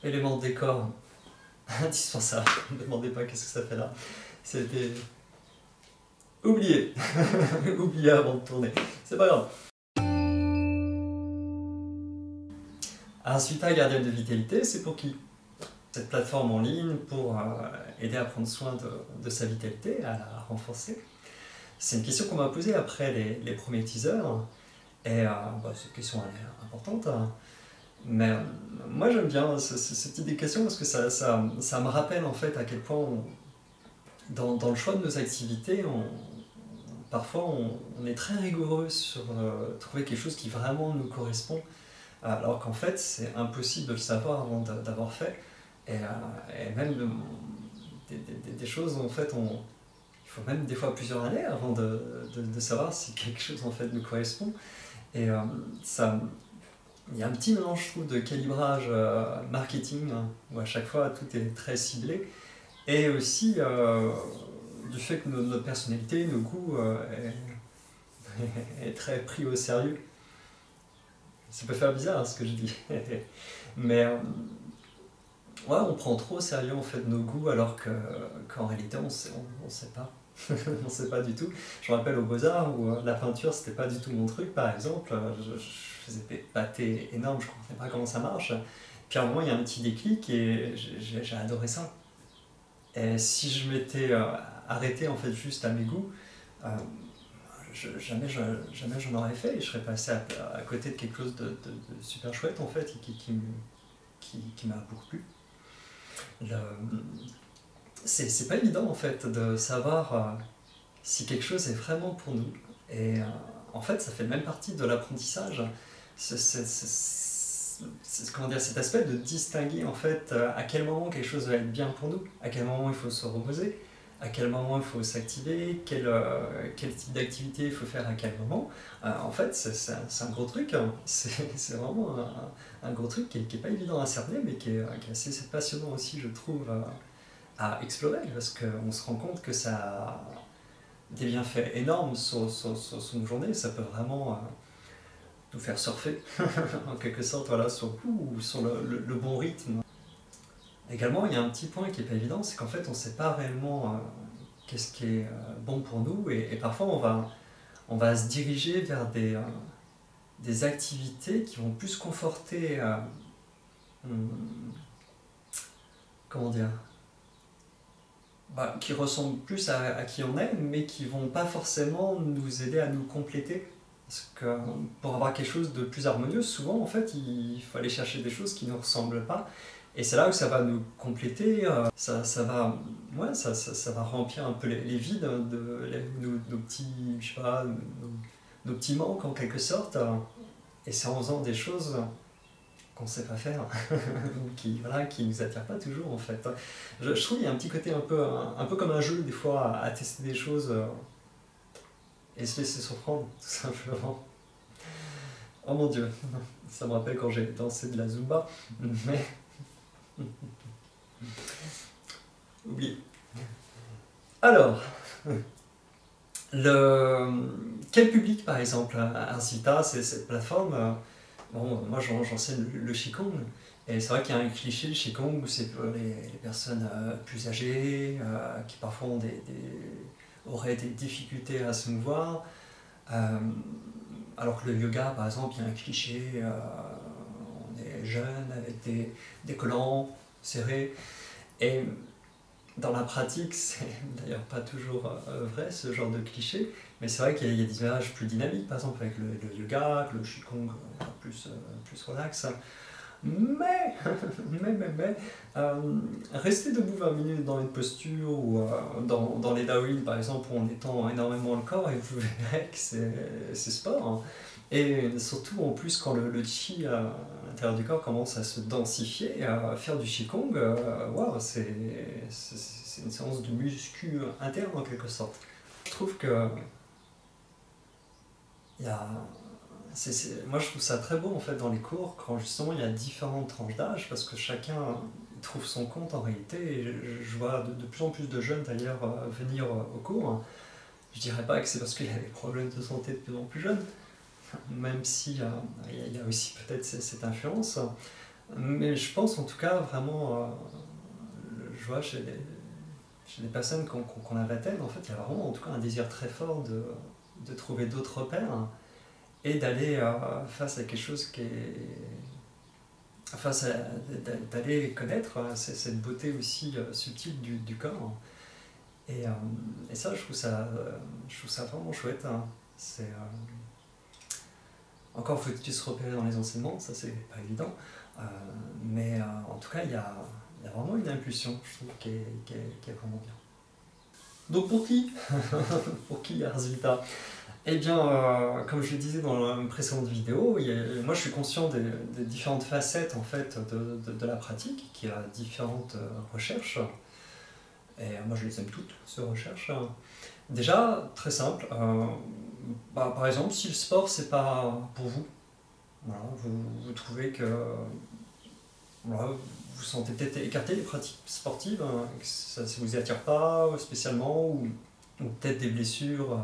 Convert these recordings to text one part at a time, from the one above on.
Élément de décor indispensable. Ne me demandez pas qu'est-ce que ça fait là. C'était oublié. Oublié avant de tourner. C'est pas grave. Asvita, gardienne de vitalité, c'est pour qui? Cette plateforme en ligne pour aider à prendre soin de sa vitalité, à la renforcer. C'est une question qu'on m'a posée après les premiers teasers. Et cette question elle est importante. Mais moi j'aime bien ce type de questions parce que ça me rappelle en fait à quel point dans le choix de nos activités, parfois on est très rigoureux sur trouver quelque chose qui vraiment nous correspond, alors qu'en fait c'est impossible de le savoir avant d'avoir fait. Et même des choses en fait, il faut même des fois plusieurs années avant de savoir si quelque chose en fait nous correspond. Et il y a un petit mélange, je trouve, de calibrage marketing, hein, où à chaque fois tout est très ciblé, et aussi du fait que notre personnalité, nos goûts est très pris au sérieux. Ça peut faire bizarre ce que je dis, mais ouais, on prend trop au sérieux en fait nos goûts alors qu'en réalité on sait pas. On sait pas du tout. Je me rappelle aux Beaux-Arts où la peinture c'était pas du tout mon truc par exemple. Je faisais des pâtés énormes, je comprenais pas comment ça marche. Puis à un moment il y a un petit déclic et j'ai adoré ça. Et si je m'étais arrêté en fait juste à mes goûts, jamais j'en aurais fait et je serais passé à côté de quelque chose de super chouette en fait et qui m'a beaucoup plu. C'est pas évident en fait de savoir si quelque chose est vraiment pour nous. Et en fait, ça fait même partie de l'apprentissage. Comment dire, cet aspect de distinguer en fait à quel moment quelque chose va être bien pour nous, à quel moment il faut se reposer, à quel moment il faut s'activer, quel type d'activité il faut faire à quel moment. En fait, c'est un gros truc. Hein. C'est vraiment un gros truc qui est pas évident à cerner, mais qui est assez passionnant aussi, je trouve, à explorer, parce qu'on se rend compte que ça a des bienfaits énormes sur une journée. Ça peut vraiment nous faire surfer, en quelque sorte, voilà, sur le bon rythme. Également, il y a un petit point qui n'est pas évident, c'est qu'en fait, on ne sait pas réellement qu'est-ce qui est bon pour nous, et parfois, on va se diriger vers des activités qui vont plus conforter, comment dire, qui ressemblent plus à qui on est, mais qui vont pas forcément nous aider à nous compléter. Parce que pour avoir quelque chose de plus harmonieux, souvent en fait, il faut aller chercher des choses qui ne nous ressemblent pas. Et c'est là où ça va nous compléter, ça va remplir un peu les vides nos petits, je sais pas, nos petits manques en quelque sorte. Et c'est en faisant des choses qu'on ne sait pas faire, qui nous attirent pas toujours en fait. Je trouve qu'il y a un petit côté un peu comme un jeu des fois à tester des choses et se laisser surprendre tout simplement. Oh mon dieu, ça me rappelle quand j'ai dansé de la Zumba, mais oublié. Alors, quel public par exemple incita cette plateforme? Bon, moi j'enseigne le Qigong, et c'est vrai qu'il y a un cliché, le Qigong, où c'est pour les personnes plus âgées, qui parfois auraient des difficultés à se mouvoir, alors que le yoga par exemple, il y a un cliché, on est jeune avec des collants serrés, et dans la pratique, c'est d'ailleurs pas toujours vrai ce genre de cliché, mais c'est vrai qu'il y a des images plus dynamiques, par exemple avec le yoga, le Qigong plus relax. Mais, rester debout 20 minutes dans une posture ou dans les Daoyin par exemple, où on étend énormément le corps, et vous verrez que c'est sport. Hein. Et surtout en plus quand le chi à l'intérieur du corps commence à se densifier, faire du Qigong, wow, c'est une séance de muscu interne en quelque sorte. Je trouve que moi je trouve ça très beau en fait dans les cours quand justement il y a différentes tranches d'âge, parce que chacun trouve son compte en réalité, et je vois de plus en plus de jeunes d'ailleurs venir au cours. Je dirais pas que c'est parce qu'il y a des problèmes de santé de plus en plus jeunes, même si il y a aussi peut-être cette influence. Mais je pense en tout cas vraiment, je vois chez des personnes qu'on a la tête, en fait, il y a vraiment en tout cas un désir très fort de trouver d'autres repères et d'aller face à quelque chose qui est. Face à, d'aller connaître cette beauté aussi subtile du corps. Et ça, je trouve ça vraiment chouette. Hein. Encore faut-il se repérer dans les enseignements, ça c'est pas évident. Mais en tout cas, il y a vraiment une impulsion, je trouve, qui est vraiment bien. Donc pour qui pour qui un résultat? Eh bien, comme je le disais dans la précédente vidéo, moi je suis conscient des différentes facettes en fait, de la pratique, qui a différentes recherches. Et moi je les aime toutes, ces recherches. Déjà, très simple, par exemple, si le sport c'est pas pour vous, voilà, vous trouvez que voilà, vous sentez peut-être écarté des pratiques sportives, hein, que ça ne vous attire pas spécialement, ou peut-être des blessures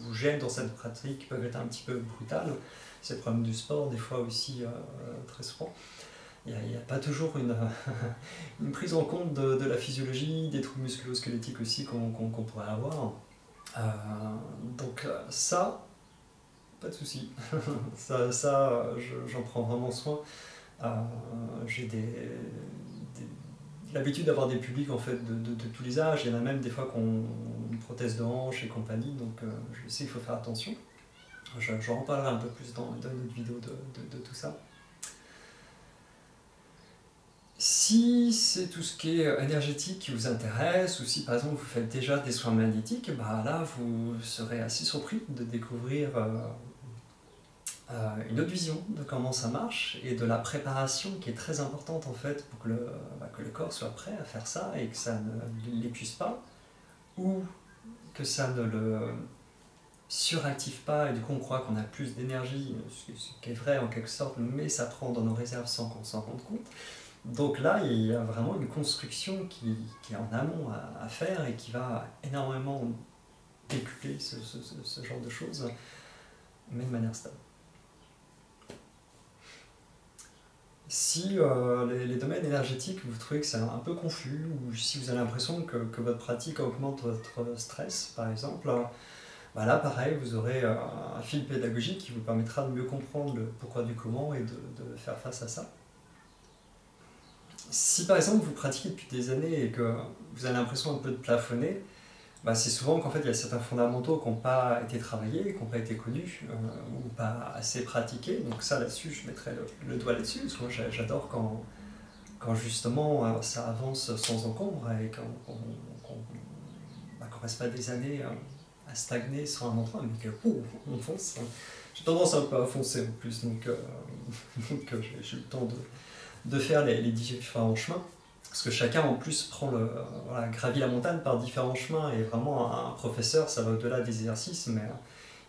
vous gênent dans cette pratique, qui peuvent être un petit peu brutales. C'est le problème du sport, des fois aussi, très souvent. Il n'y a pas toujours une prise en compte de la physiologie, des troubles musculo-squelettiques aussi qu'on pourrait avoir. Donc ça, pas de souci. J'en prends vraiment soin. J'ai l'habitude d'avoir des publics en fait, de tous les âges. Il y en a même des fois qui ont une prothèse de hanche et compagnie, donc je sais qu'il faut faire attention. J'en reparlerai un peu plus dans une autre vidéo de tout ça. Si c'est tout ce qui est énergétique qui vous intéresse, ou si par exemple vous faites déjà des soins magnétiques, bah là vous serez assez surpris de découvrir une autre vision de comment ça marche et de la préparation qui est très importante en fait pour que le corps soit prêt à faire ça et que ça ne l'épuise pas ou que ça ne le suractive pas et du coup on croit qu'on a plus d'énergie, ce qui est vrai en quelque sorte, mais ça prend dans nos réserves sans qu'on s'en rende compte. Donc là, il y a vraiment une construction qui est en amont à faire et qui va énormément décupler ce genre de choses, mais de manière stable. Si les domaines énergétiques, vous trouvez que c'est un peu confus, ou si vous avez l'impression que votre pratique augmente votre stress, par exemple, bah là, pareil, vous aurez un fil pédagogique qui vous permettra de mieux comprendre le pourquoi du comment et de faire face à ça. Si par exemple vous pratiquez depuis des années et que vous avez l'impression un peu de plafonner, bah c'est souvent qu'en fait il y a certains fondamentaux qui n'ont pas été travaillés, qui n'ont pas été connus ou pas assez pratiqués. Donc ça là-dessus je mettrai le doigt là-dessus, parce que moi j'adore quand justement ça avance sans encombre et qu'on reste pas des années à stagner sur un endroit, mais on fonce. J'ai tendance un peu à foncer en plus, donc j'ai eu le temps de faire les différents chemins, parce que chacun en plus prend gravit la montagne par différents chemins, et vraiment un professeur ça va au-delà des exercices, mais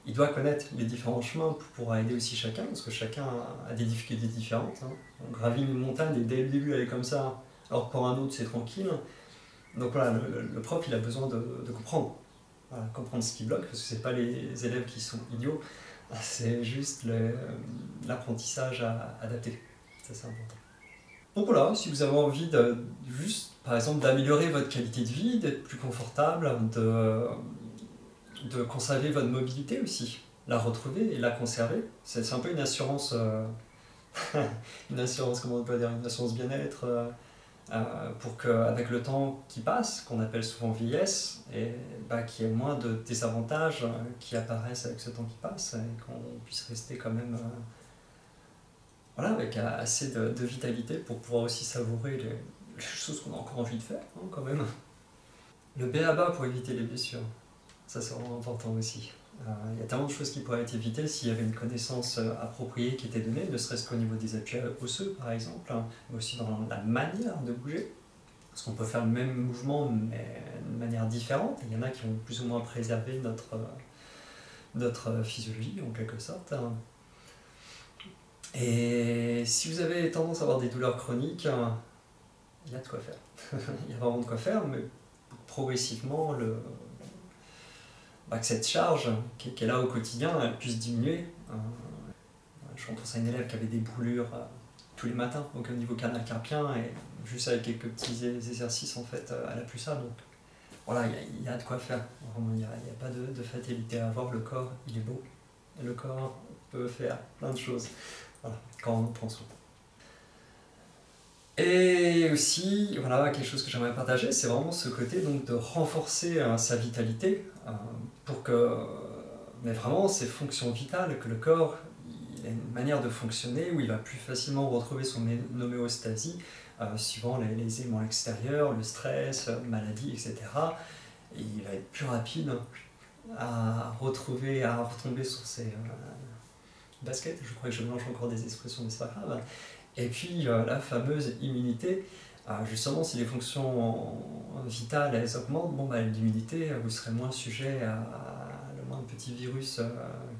il doit connaître les différents chemins pour pouvoir aider aussi chacun, parce que chacun a des difficultés différentes. Hein. On gravit une montagne et dès le début elle est comme ça, alors que pour un autre c'est tranquille. Donc voilà, le prof il a besoin de comprendre. Voilà, comprendre ce qui bloque, parce que c'est pas les élèves qui sont idiots, c'est juste l'apprentissage adapté. Ça c'est important. Donc voilà, si vous avez envie juste, par exemple, d'améliorer votre qualité de vie, d'être plus confortable, de conserver votre mobilité aussi, la retrouver et la conserver, c'est un peu une assurance, une assurance, comment on peut dire, une assurance bien-être, pour qu'avec le temps qui passe, qu'on appelle souvent vieillesse, et qu'il y ait moins de désavantages qui apparaissent avec ce temps qui passe, et qu'on puisse rester quand même voilà, avec assez de vitalité pour pouvoir aussi savourer les choses qu'on a encore envie de faire, hein, quand même. Le b.a.-ba pour éviter les blessures, ça c'est vraiment important aussi. Il y a tellement de choses qui pourraient être évitées s'il y avait une connaissance appropriée qui était donnée, ne serait-ce qu'au niveau des appuis osseux par exemple, hein, mais aussi dans la manière de bouger. Parce qu'on peut faire le même mouvement mais de manière différente. Il y en a qui vont plus ou moins préserver notre physiologie en quelque sorte. Et si vous avez tendance à avoir des douleurs chroniques, il y a de quoi faire. Il y a vraiment de quoi faire, mais progressivement, que cette charge qui est là au quotidien, elle puisse diminuer. Je pense à une élève qui avait des brûlures tous les matins, donc au niveau canal carpien, et juste avec quelques petits exercices en fait, elle a plus ça. Donc voilà, il y a de quoi faire. Vraiment, il n'y a pas de fatalité à avoir. Le corps, il est beau. Le corps peut faire plein de choses. Voilà, quand on prend soin. Et aussi, voilà, quelque chose que j'aimerais partager, c'est vraiment ce côté donc, de renforcer sa vitalité pour que, mais vraiment, ses fonctions vitales, que le corps, il a une manière de fonctionner où il va plus facilement retrouver son homéostasie suivant les éléments extérieurs, le stress, maladie, etc. Et il va être plus rapide à retomber sur ses baskets. Je crois que je mélange encore des expressions, mais c'est pas grave. Et puis la fameuse immunité, justement si les fonctions vitales elles augmentent, bon, bah, l'immunité, vous serez moins sujet à le moindre petit virus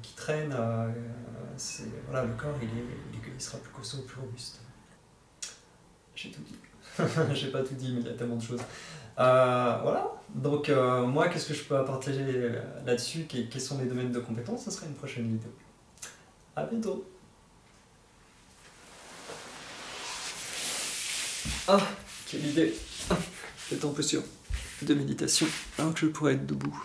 qui traîne. Voilà, le corps il sera plus costaud, plus robuste. J'ai tout dit. J'ai pas tout dit, mais il y a tellement de choses. Voilà, donc moi qu'est-ce que je peux partager là-dessus, quels sont mes domaines de compétences, ce sera une prochaine vidéo. À bientôt. Ah, quelle idée! Cette en posture de méditation alors que je pourrais être debout.